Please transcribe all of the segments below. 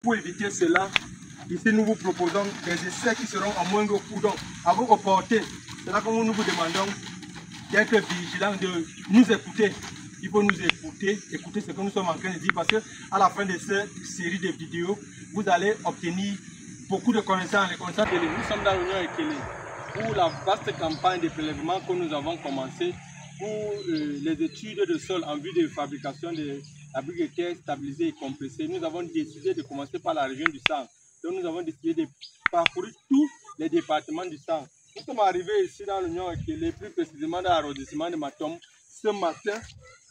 Pour éviter cela, ici nous vous proposons des essais qui seront à moindre coût. Donc, à votre portée, c'est là que nous vous demandons d'être vigilants, de nous écouter. Il faut nous écouter ce que nous sommes en train de dire, parce qu'à la fin de cette série de vidéos, vous allez obtenir beaucoup de connaissances. Nous sommes dans l'Union Ekele pour la vaste campagne de prélèvement que nous avons commencé pour les études de sol en vue de fabrication de la brique de terre stabilisée et compressée. Nous avons décidé de commencer par la région du Sang. Donc nous avons décidé de parcourir tous les départements du Sang. Nous sommes arrivés ici dans l'Union Ekele, plus précisément dans l'arrondissement de Matom, ce matin,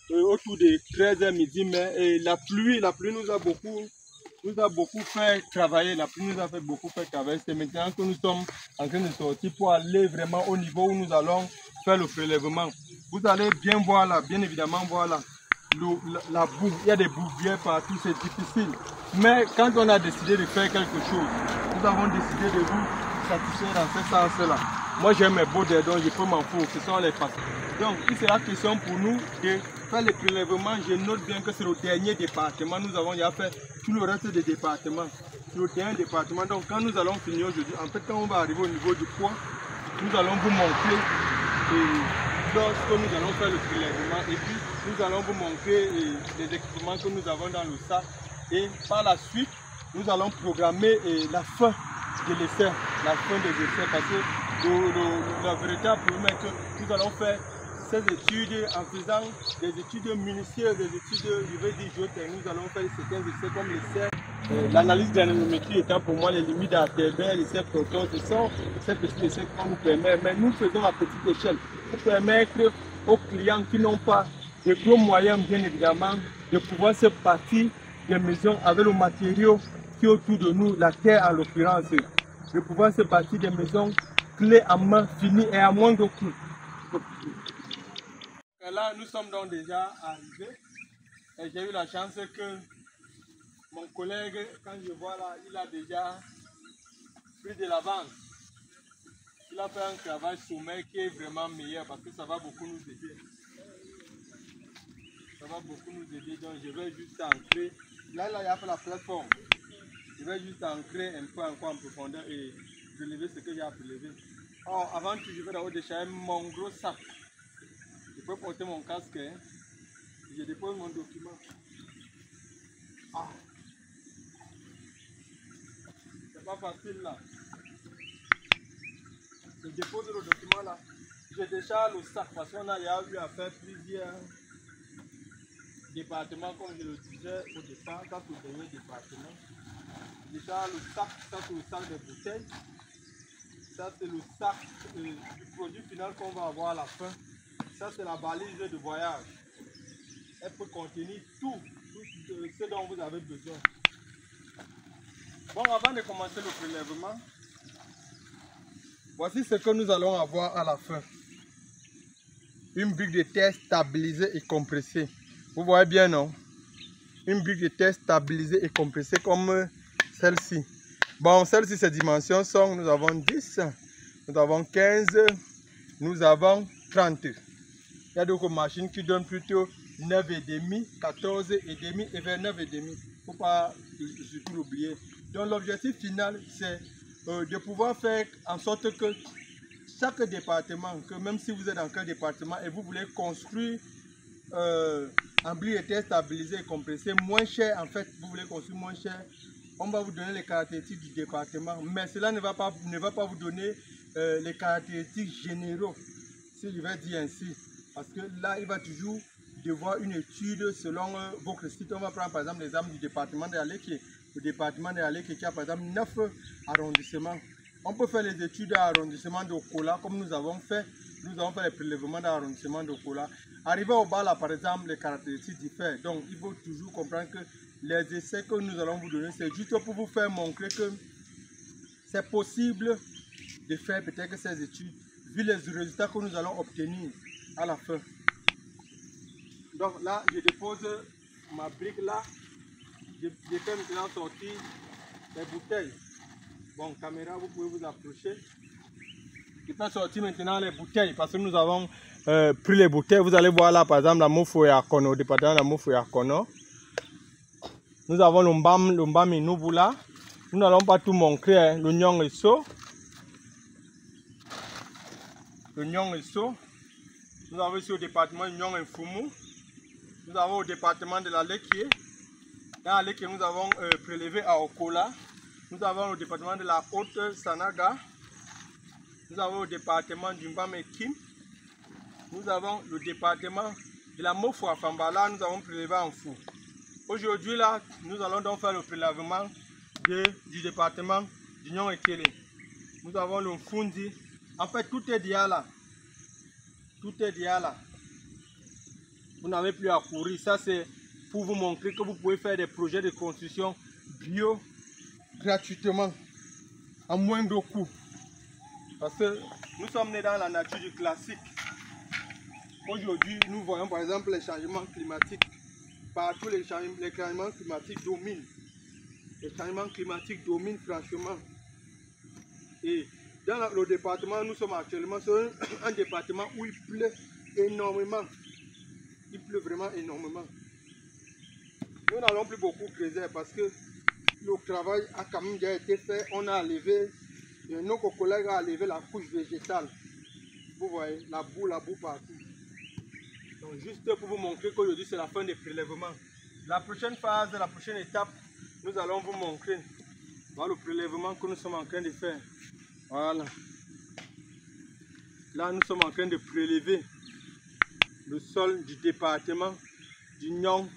autour de 13h midi, mais la pluie nous a beaucoup fait travailler. La pluie nous a fait beaucoup fait travailler. C'est maintenant que nous sommes en train de sortir pour aller vraiment au niveau où nous allons faire le prélèvement. Vous allez bien voir là, bien évidemment voir là, la boue. Il y a des bouvières partout, c'est difficile. Mais quand on a décidé de faire quelque chose, nous avons décidé de vous satisfaire dans ce sens-là. Moi j'ai mes beaux dés, donc je peux m'en foutre, ce sont les façons. Donc il sera question pour nous de faire le prélèvement. Je note bien que c'est le dernier département. Nous avons déjà fait tout le reste des départements. C'est le dernier département. Donc quand nous allons finir aujourd'hui, en fait quand on va arriver au niveau du poids, nous allons vous montrer lorsque nous allons faire le prélèvement, et puis nous allons vous montrer les équipements que nous avons dans le sac, et par la suite nous allons programmer la fin de l'essai, parce que la véritable problème est que nous allons faire ces études en faisant des études minutieuses, des études, je vais dire géotechniques. Nous allons faire certains essais comme l'essai, l'analyse de la nanométrie étant pour moi les limites d'Arterberg, l'essai proton, ce sont ces petits essais qu'on nous permet, mais nous faisons à petite échelle pour permettre aux clients qui n'ont pas de gros moyens, bien évidemment, de pouvoir se partir des maisons avec le matériau qui est autour de nous, la terre en l'occurrence, de pouvoir se partir des maisons clés en main, finies et à moindre coût. Là, nous sommes donc déjà arrivés et j'ai eu la chance que mon collègue, quand je vois là, il a déjà pris de l'avance. Il a fait un travail sommaire qui est vraiment meilleur parce que ça va beaucoup nous aider. Ça va beaucoup nous aider, donc je vais juste ancrer. Là, il a fait la plateforme. Je vais juste ancrer un peu encore en profondeur et prélever ce que j'ai à prélever. Alors, avant que je vais d'abord décharger mon gros sac. Je peux porter mon casque, hein. Je dépose mon document. Ah. C'est pas facile là. Je dépose le document là. Je décharge le sac parce qu'on a eu à faire plusieurs départements comme je le disais au départ. Ça c'est le dernier département. Je décharge le sac, ça c'est le sac de bouteilles. Ça c'est le sac du produit final qu'on va avoir à la fin. Ça c'est la balise de voyage. Elle peut contenir tout ce dont vous avez besoin. Bon, avant de commencer le prélèvement, voici ce que nous allons avoir à la fin. Une brique de terre stabilisée et compressée. Vous voyez bien, non? Une brique de terre stabilisée et compressée comme celle-ci. Bon, celle-ci, ses dimensions sont, nous avons 10, nous avons 15, nous avons 30. Il y a d'autres machines qui donnent plutôt 9,5, 14,5 et vers 9,5. Il ne faut pas surtout l'oublier. Donc l'objectif final, c'est de pouvoir faire en sorte que chaque département, que même si vous êtes dans quel département et vous voulez construire un brique de terre stabilisé et compressé moins cher, en fait, vous voulez construire moins cher, on va vous donner les caractéristiques du département, mais cela ne va pas vous donner les caractéristiques généraux, si je vais dire ainsi, parce que là, il va toujours devoir une étude selon votre site. On va prendre par exemple l'exemple du département de Aleke. Le département de Aleke qui a par exemple 9 arrondissements. On peut faire les études d'arrondissement de Okola comme nous avons fait. Nous avons fait les prélèvements d'arrondissement de Okola. Arrivé au bas là, par exemple, les caractéristiques diffèrent. Donc il faut toujours comprendre que les essais que nous allons vous donner, c'est juste pour vous faire montrer que c'est possible de faire peut-être ces études vu les résultats que nous allons obtenir à la fin. Donc là, je dépose ma brique là. Je fais maintenant sortir les bouteilles. Bon, caméra, vous pouvez vous approcher. Je fais sortir maintenant les bouteilles parce que nous avons pris les bouteilles. Vous allez voir là, par exemple, la Mofo et Akono, au département de la Mofo et Akono. Nous avons le mbam et nous là. Nous n'allons pas tout montrer, hein. L'oignon est chaud. L'oignon est chaud. Nous avons ici au département Union et Foumou. Nous avons au département de la Lekié. Dans la Lekié, nous avons prélevé à Okola. Nous avons au département de la Haute Sanaga. Nous avons au département du Mbam et Kim. Nous avons le département de la Mofo à Fambala. Nous avons prélevé en Fou. Aujourd'hui, là, nous allons donc faire le prélèvement du département d'Union et Kélé. Nous avons le Fundi. En fait, tout est déjà là. Tout est déjà là. Vous n'avez plus à courir. Ça, c'est pour vous montrer que vous pouvez faire des projets de construction bio gratuitement, à moindre coût. Parce que nous sommes nés dans la nature du classique. Aujourd'hui, nous voyons par exemple les changements climatiques. Partout, les changements climatiques dominent. Les changements climatiques dominent franchement. Et dans le département, nous sommes actuellement sur un département où il pleut énormément. Il pleut vraiment énormément. Nous n'allons plus beaucoup creuser parce que le travail a quand même déjà été fait. On a enlevé, nos collègues ont enlevé la couche végétale. Vous voyez, la boue partout. Donc juste pour vous montrer qu'aujourd'hui c'est la fin des prélèvements. La prochaine phase, la prochaine étape, nous allons vous montrer le prélèvement que nous sommes en train de faire. Voilà. Là, nous sommes en train de prélever le sol du département d'Union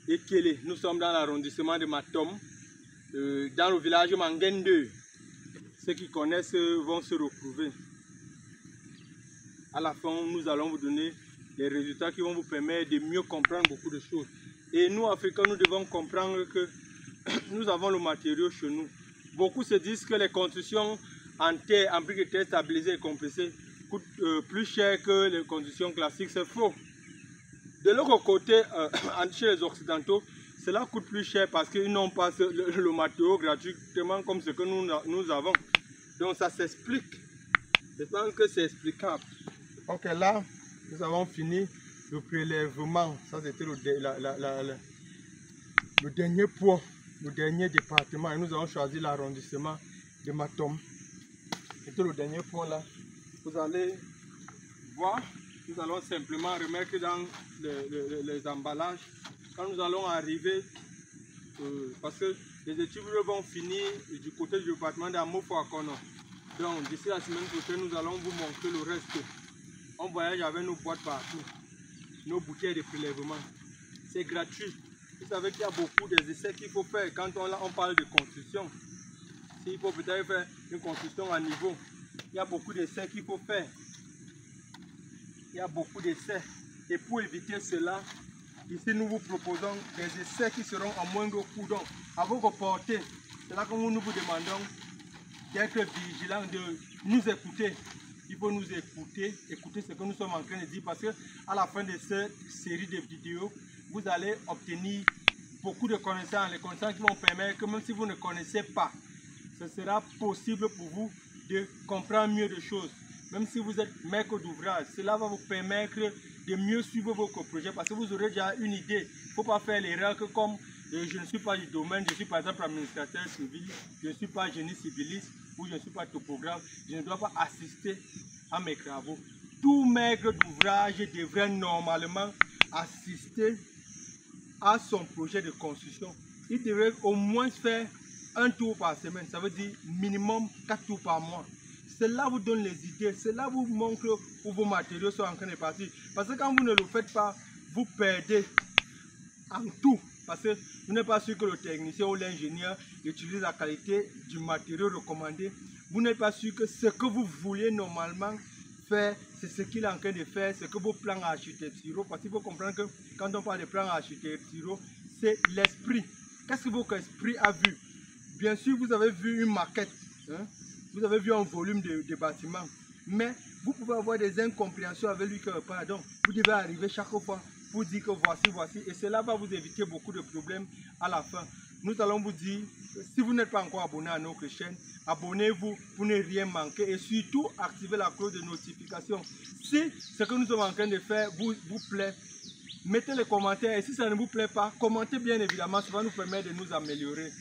et Kélé. Nous sommes dans l'arrondissement de Matom, dans le village Mangen 2. Ceux qui connaissent vont se retrouver. À la fin, nous allons vous donner les résultats qui vont vous permettre de mieux comprendre beaucoup de choses. Et nous, Africains, nous devons comprendre que nous avons le matériau chez nous. Beaucoup se disent que les constructions en terre, en briques de terre stabilisées et compressées coûtent plus cher que les constructions classiques. C'est faux. De l'autre côté, chez les Occidentaux, cela coûte plus cher parce qu'ils n'ont pas le matériau gratuitement comme ce que nous avons. Donc ça s'explique. Je pense que c'est explicable. Ok, là, nous avons fini le prélèvement. Ça, c'était le dernier point, le dernier département. Et nous avons choisi l'arrondissement de Matom. C'était le dernier point là. Vous allez voir, nous allons simplement remettre dans les emballages. Quand nous allons arriver, parce que les études vont finir du côté du département d'Amofo à Kono. Donc d'ici la semaine prochaine, nous allons vous montrer le reste. On voyage avec nos boîtes partout, nos bouteilles de prélèvement. C'est gratuit. Vous savez qu'il y a beaucoup d'essais qu'il faut faire quand on parle de construction. S'il faut peut-être faire une construction à niveau, il y a beaucoup d'essais qu'il faut faire. Il y a beaucoup d'essais. Et pour éviter cela, ici nous vous proposons des essais qui seront à moindre coût. Donc, à votre portée, c'est là que nous vous demandons d'être vigilants, de nous écouter. Il faut nous écouter ce que nous sommes en train de dire parce qu'à la fin de cette série de vidéos, vous allez obtenir beaucoup de connaissances, les connaissances qui vont permettre que même si vous ne connaissez pas, ce sera possible pour vous de comprendre mieux de choses. Même si vous êtes maître d'ouvrage, cela va vous permettre de mieux suivre votre projet parce que vous aurez déjà une idée. Il ne faut pas faire l'erreur que comme je ne suis pas du domaine, je suis par exemple administrateur civil, je ne suis pas génie civiliste ou je ne suis pas topographe, je ne dois pas assister à mes travaux. Tout maître d'ouvrage devrait normalement assister à son projet de construction. Il devrait au moins faire un tour par semaine, ça veut dire minimum 4 tours par mois. Cela vous donne les idées, cela vous montre où vos matériaux sont en train de partir. Parce que quand vous ne le faites pas, vous perdez en tout. Parce que vous n'êtes pas sûr que le technicien ou l'ingénieur utilise la qualité du matériau recommandé. Vous n'êtes pas sûr que ce que vous vouliez normalement faire, c'est ce qu'il est en train de faire, c'est que vos plans architecturaux. Parce qu'il faut comprendre que quand on parle de plans architecturaux, c'est l'esprit. Qu'est-ce que votre esprit a vu? Bien sûr, vous avez vu une maquette, hein? Vous avez vu un volume de bâtiment, mais vous pouvez avoir des incompréhensions avec lui que, pardon, vous devez arriver chaque fois pour dire que voici, et cela va vous éviter beaucoup de problèmes à la fin. Nous allons vous dire, si vous n'êtes pas encore abonné à notre chaîne, abonnez-vous pour ne rien manquer et surtout activez la cloche de notification. Si ce que nous sommes en train de faire vous plaît, mettez les commentaires et si ça ne vous plaît pas, commentez bien évidemment, ça va nous permettre de nous améliorer.